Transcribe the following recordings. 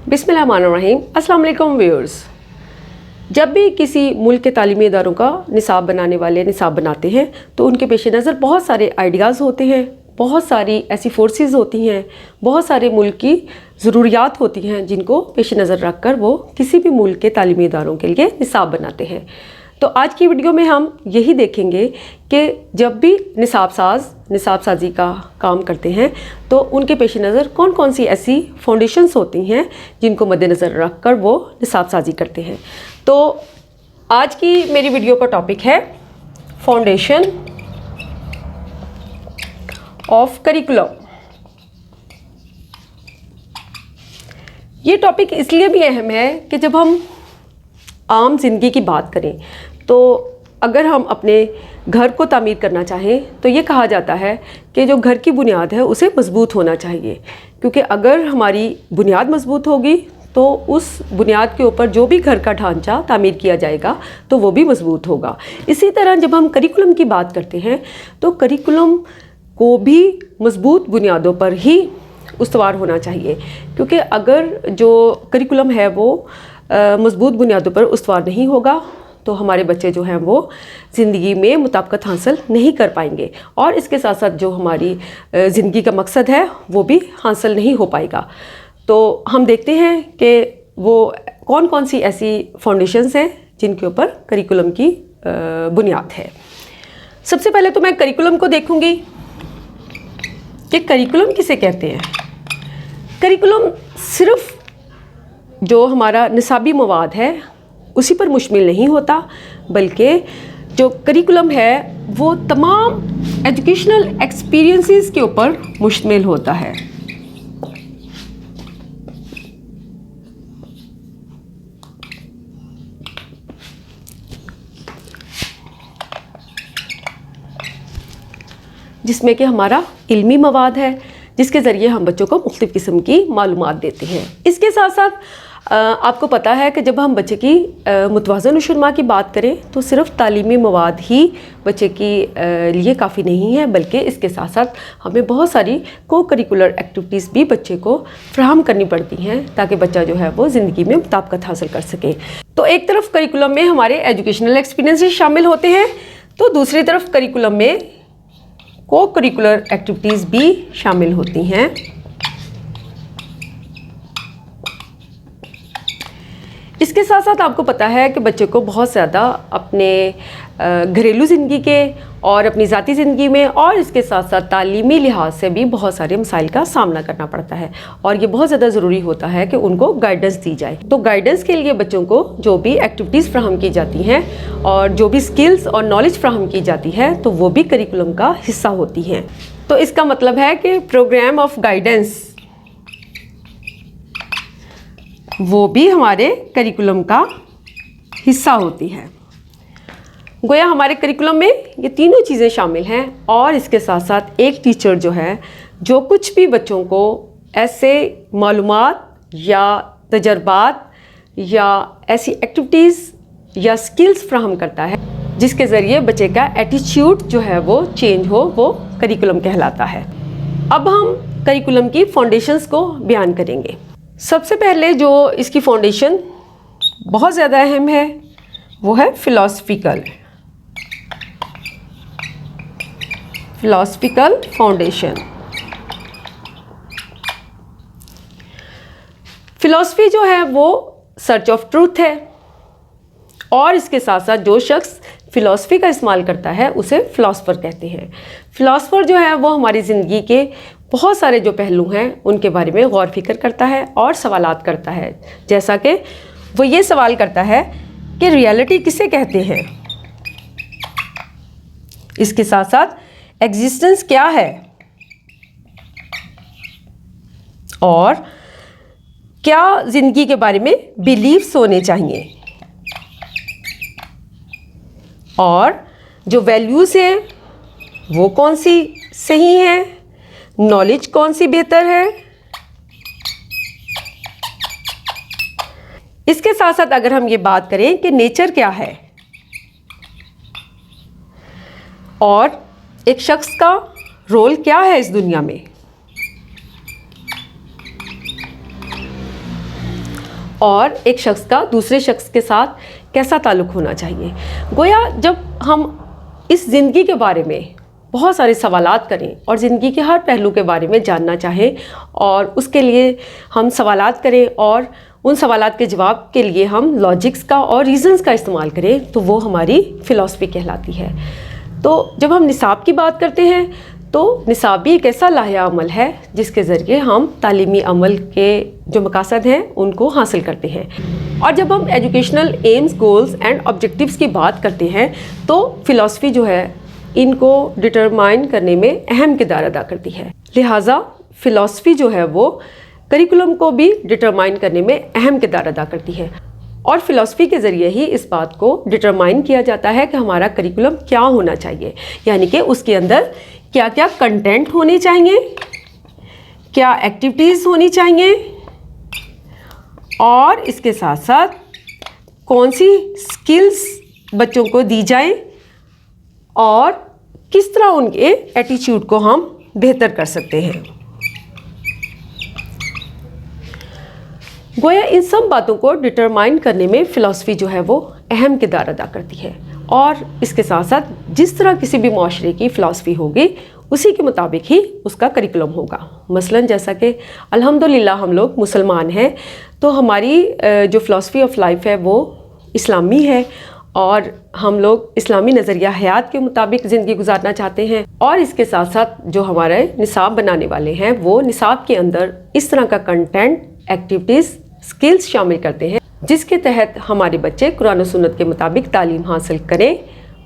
बिस्मिल्लाहिर्रहमानिर्रहीम। अस्सलाम वालेकुम व्यूअर्स। जब भी किसी मुल्क के तालीमी इदारों का निसाब बनाने वाले निसाब बनाते हैं तो उनके पेश नज़र बहुत सारे आइडियाज़ होते हैं, बहुत सारी ऐसी फोर्सेस होती हैं, बहुत सारे मुल्क की ज़रूरियात होती हैं जिनको पेश नज़र रख कर वो किसी भी मुल्क के तालीमी इदारों के लिए निसाब बनाते हैं। तो आज की वीडियो में हम यही देखेंगे कि जब भी निसाब साजी का काम करते हैं तो उनके पेश नज़र कौन कौन सी ऐसी फाउंडेशंस होती हैं जिनको मद्देनज़र रख कर वो निसाब साजी करते हैं। तो आज की मेरी वीडियो का टॉपिक है फाउंडेशन ऑफ करिकुलम। ये टॉपिक इसलिए भी अहम है कि जब हम आम जिंदगी की बात करें तो अगर हम अपने घर को तामीर करना चाहें तो ये कहा जाता है कि जो घर की बुनियाद है उसे मज़बूत होना चाहिए, क्योंकि अगर हमारी बुनियाद मज़बूत होगी तो उस बुनियाद के ऊपर जो भी घर का ढांचा तामीर किया जाएगा तो वो भी मज़बूत होगा। इसी तरह जब हम करिकुलम की बात करते हैं तो करिकुलम को भी मज़बूत बुनियादों पर ही उस्तवार होना चाहिए, क्योंकि अगर जो करिकुलम है वो मज़बूत बुनियादों पर उस्तवार नहीं होगा तो हमारे बच्चे जो हैं वो ज़िंदगी में मुताबिकत हासिल नहीं कर पाएंगे और इसके साथ साथ जो हमारी ज़िंदगी का मकसद है वो भी हासिल नहीं हो पाएगा। तो हम देखते हैं कि वो कौन कौन सी ऐसी फाउंडेशंस हैं जिनके ऊपर करिकुलम की बुनियाद है। सबसे पहले तो मैं करिकुलम को देखूंगी कि करिकुलम किसे कहते हैं। करिकुलम सिर्फ जो हमारा निसाबी मवाद है उसी पर मुश्तमिल नहीं होता, बल्कि जो करिकुलम है वो तमाम एजुकेशनल एक्सपीरियंसेस के ऊपर मुश्तमिल होता है। जिसमें कि हमारा इल्मी मवाद है जिसके ज़रिए हम बच्चों को मुख्तलिफ़ किस्म की मालूमात देते हैं। इसके साथ साथ आपको पता है कि जब हम बच्चे की मुतवाज़न नशोनुमा की बात करें तो सिर्फ तालीमी मवाद ही बच्चे की लिए काफ़ी नहीं है, बल्कि इसके साथ साथ हमें बहुत सारी को करिकुलर एक्टिविटीज़ भी बच्चे को फ्राहम करनी पड़ती हैं ताकि बच्चा जो है वो ज़िंदगी में मुताबिकत हासिल कर सके। तो एक तरफ करिकुलम में हमारे एजुकेशनल एक्सपीरियंसेस शामिल होते हैं तो दूसरी तरफ करिकुलम में को करिकुलर एक्टिविटीज़ भी शामिल होती हैं। इसके साथ साथ आपको पता है कि बच्चे को बहुत ज़्यादा अपने घरेलू ज़िंदगी के और अपनी ज़ाती ज़िंदगी में और इसके साथ साथ तालीमी लिहाज से भी बहुत सारे मसाइल का सामना करना पड़ता है और ये बहुत ज़्यादा ज़रूरी होता है कि उनको गाइडेंस दी जाए। तो गाइडेंस के लिए बच्चों को जो भी एक्टिविटीज़ फ्राहम की जाती हैं और जो भी स्किल्स और नॉलेज फ्राहम की जाती है तो वो भी करिकुलम का हिस्सा होती हैं। तो इसका मतलब है कि प्रोग्राम ऑफ गाइडेंस वो भी हमारे करिकुलम का हिस्सा होती है। गोया हमारे करिकुलम में ये तीनों चीज़ें शामिल हैं और इसके साथ साथ एक टीचर जो है जो कुछ भी बच्चों को ऐसे मालूमात या तजर्बात या ऐसी एक्टिविटीज़ या स्किल्स फ्राहम करता है जिसके ज़रिए बच्चे का एटीट्यूड जो है वो चेंज हो, वो करिकुलम कहलाता है। अब हम करिकुलम की फाउंडेशंस को बयान करेंगे। सबसे पहले जो इसकी फाउंडेशन बहुत ज़्यादा अहम है वो है फ़िलॉसफिकल फाउंडेशन। फ़िलॉसफी जो है वो सर्च ऑफ ट्रूथ है और इसके साथ साथ जो शख्स फ़िलॉसफी का इस्तेमाल करता है उसे फ़िलासफ़र कहते हैं। फ़िलासफ़र जो है वो हमारी ज़िंदगी के बहुत सारे जो पहलू हैं उनके बारे में गौर फिक्र करता है और सवालात करता है, जैसा कि वो ये सवाल करता है कि रियलिटी किसे कहते हैं। इसके साथ साथ एग्जिस्टेंस क्या है और क्या ज़िंदगी के बारे में बिलीव्स होने चाहिए और जो वैल्यूज़ हैं वो कौन सी सही हैं, नॉलेज कौन सी बेहतर है। इसके साथ साथ अगर हम ये बात करें कि नेचर क्या है और एक शख्स का रोल क्या है इस दुनिया में, और एक शख्स का दूसरे शख्स के साथ कैसा ताल्लुक़ होना चाहिए। गोया जब हम इस ज़िंदगी के बारे में बहुत सारे सवालात करें और ज़िंदगी के हर पहलू के बारे में जानना चाहें और उसके लिए हम सवालात करें और उन सवालात के जवाब के लिए हम लॉजिक्स का और रीज़न्स का इस्तेमाल करें, तो वो हमारी फ़िलॉसफ़ी कहलाती है। तो जब हम निसाब की बात करते हैं तो निसाब भी एक ऐसा लाया अमल है जिसके ज़रिए हम तालीमी अमल के जो मकासद हैं उनको हासिल करते हैं। और जब हम educational AIIMS, goals and objectives की बात करते हैं तो फ़िलॉसफ़ी जो है इनको डिटरमाइन करने में अहम किरदार अदा करती है। लिहाजा फ़िलॉसफ़ी जो है वो करिकुलम को भी डिटरमाइन करने में अहम किरदार अदा करती है और फ़िलॉसफ़ी के ज़रिए ही इस बात को डिटरमाइन किया जाता है कि हमारा करिकुलम क्या होना चाहिए, यानी कि उसके अंदर क्या क्या कंटेंट होने चाहिए, क्या एक्टिविटीज़ होनी चाहिए और इसके साथ साथ कौन सी स्किल्स बच्चों को दी जाए और किस तरह उनके एटीट्यूड को हम बेहतर कर सकते हैं। गोया इन सब बातों को डिटरमाइन करने में फ़िलॉसफ़ी जो है वो अहम किरदार अदा करती है और इसके साथ साथ जिस तरह किसी भी माशरे की फ़िलॉसफ़ी होगी उसी के मुताबिक ही उसका करिकुलम होगा। मसलन जैसा कि अल्हम्दुलिल्लाह हम लोग मुसलमान हैं तो हमारी जो फ़िलॉसफ़ी ऑफ लाइफ है वो इस्लामी है और हम लोग इस्लामी नज़रिया हयात के मुताबिक ज़िंदगी गुजारना चाहते हैं। और इसके साथ साथ जो हमारे निसाब बनाने वाले हैं वो निसाब के अंदर इस तरह का कंटेंट, एक्टिविटीज़, स्किल्स शामिल करते हैं जिसके तहत हमारे बच्चे कुरान और सुन्नत के मुताबिक तालीम हासिल करें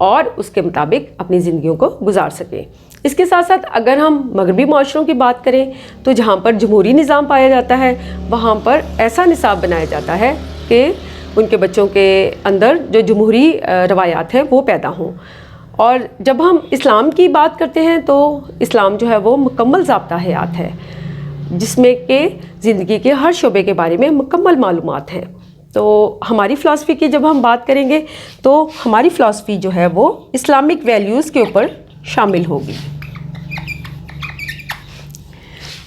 और उसके मुताबिक अपनी ज़िंदगियों को गुजार सकें। इसके साथ साथ अगर हम मगरबी माशरों की बात करें तो जहाँ पर जमहूरी निज़ाम पाया जाता है वहाँ पर ऐसा निसाब बनाया जाता है कि उनके बच्चों के अंदर जो जमहूरी रवायात हैं वो पैदा हों। और जब हम इस्लाम की बात करते हैं तो इस्लाम जो है वो मुकम्मल ज़ाब्ता हयात है जिसमें कि ज़िंदगी के हर शोबे के बारे में मुकम्मल मालूमात हैं। तो हमारी फ़िलॉसफ़ी की जब हम बात करेंगे तो हमारी फ़िलॉसफ़ी जो है वो इस्लामिक वैल्यूज़ के ऊपर शामिल होगी।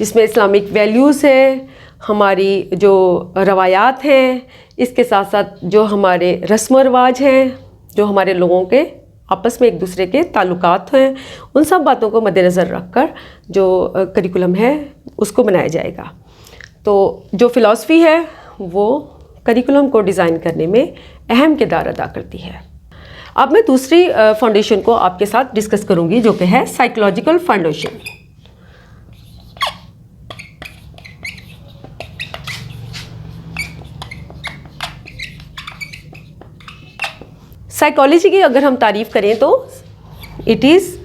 इसमें इस्लामिक वैल्यूज़ है, हमारी जो रवायात हैं, इसके साथ साथ जो हमारे रस्म व रिवाज हैं, जो हमारे लोगों के आपस में एक दूसरे के ताल्लुकात हैं, उन सब बातों को मद्देनज़र रखकर जो करिकुलम है उसको बनाया जाएगा। तो जो फ़िलॉसफ़ी है वो करिकुलम को डिज़ाइन करने में अहम किरदार अदा करती है। अब मैं दूसरी फाउंडेशन को आपके साथ डिस्कस करूंगी जो कि है साइकोलॉजिकल फाउंडेशन। साइकोलॉजी की अगर हम तारीफ़ करें तो it is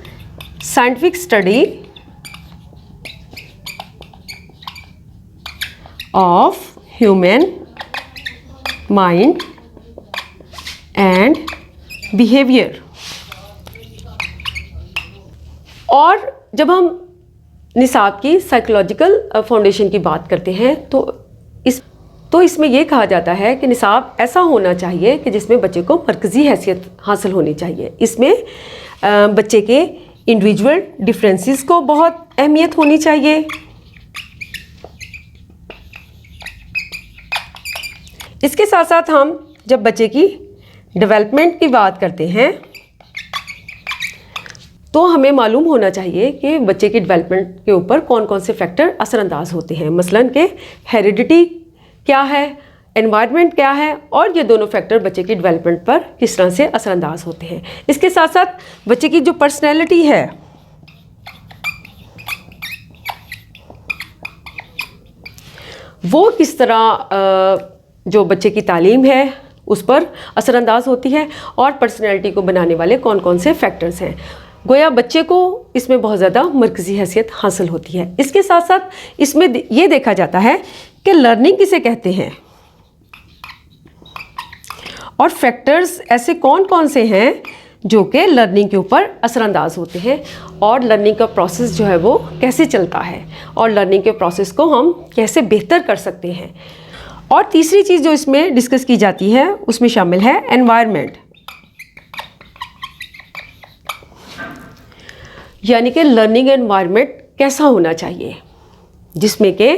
scientific study of human mind and behaviour. और जब हम निसाब की साइकोलॉजिकल फाउंडेशन की बात करते हैं तो इसमें यह कहा जाता है कि निसाब ऐसा होना चाहिए कि जिसमें बच्चे को मरकज़ी हैसियत हासिल होनी चाहिए। इसमें बच्चे के इंडिविजुअल डिफरेंसेस को बहुत अहमियत होनी चाहिए। इसके साथ साथ हम जब बच्चे की डेवलपमेंट की बात करते हैं तो हमें मालूम होना चाहिए कि बच्चे की डेवलपमेंट के ऊपर कौन कौन से फैक्टर असरअंदाज होते हैं। मसलन के हेरिडिटी क्या है, एनवायरनमेंट क्या है और ये दोनों फैक्टर बच्चे की डेवलपमेंट पर किस तरह से असरअंदाज होते हैं। इसके साथ साथ बच्चे की जो पर्सनैलिटी है वो किस तरह जो बच्चे की तालीम है उस पर असरअंदाज होती है और पर्सनैलिटी को बनाने वाले कौन कौन से फैक्टर्स हैं। गोया बच्चे को इसमें बहुत ज़्यादा मरकज़ी हैसियत हासिल होती है। इसके साथ साथ इसमें ये देखा जाता है कि लर्निंग किसे कहते हैं और फैक्टर्स ऐसे कौन कौन से हैं जो कि लर्निंग के ऊपर असरअंदाज होते हैं और लर्निंग का प्रोसेस जो है वो कैसे चलता है और लर्निंग के प्रोसेस को हम कैसे बेहतर कर सकते हैं। और तीसरी चीज़ जो इसमें डिस्कस की जाती है उसमें शामिल है एनवायरनमेंट, यानी कि लर्निंग एनवायरनमेंट कैसा होना चाहिए जिसमें कि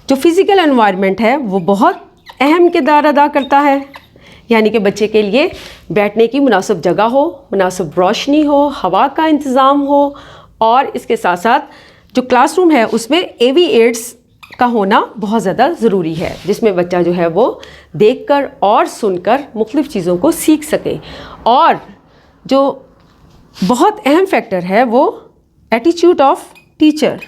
जो फिज़िकल एनवायरनमेंट है वो बहुत अहम किरदार अदा करता है, यानी कि बच्चे के लिए बैठने की मुनासिब जगह हो, मुनासिब रोशनी हो, हवा का इंतज़ाम हो, और इसके साथ साथ जो क्लासरूम है उसमें AV एड्स का होना बहुत ज़्यादा ज़रूरी है, जिसमें बच्चा जो है वो देखकर और सुनकर मुख्तलिफ़ चीज़ों को सीख सके। और जो बहुत अहम फैक्टर है वो एटीट्यूड ऑफ टीचर।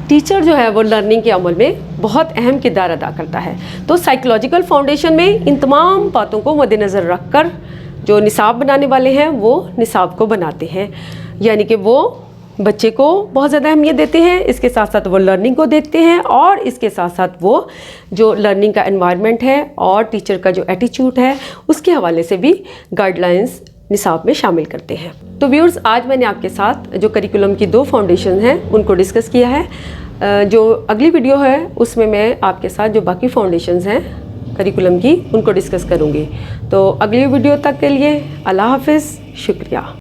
टीचर जो है वो लर्निंग के अमल में बहुत अहम किरदार अदा करता है। तो साइकोलॉजिकल फाउंडेशन में इन तमाम बातों को मद्देनज़र रखकर जो निसाब बनाने वाले हैं वो निसाब को बनाते हैं, यानी कि वो बच्चे को बहुत ज़्यादा अहमियत देते हैं, इसके साथ साथ वो लर्निंग को देखते हैं, और इसके साथ साथ वो जो लर्निंग का एनवायरनमेंट है और टीचर का जो एटीट्यूड है उसके हवाले से भी गाइडलाइंस निसाब में शामिल करते हैं। तो व्यूअर्स, आज मैंने आपके साथ जो करिकुलम की 2 फाउंडेशन हैं उनको डिस्कस किया है। जो अगली वीडियो है उसमें मैं आपके साथ जो बाकी फाउंडेशंस हैं करिकुलम की उनको डिस्कस करूँगी। तो अगली वीडियो तक के लिए अल्लाह हाफ़िज़, शुक्रिया।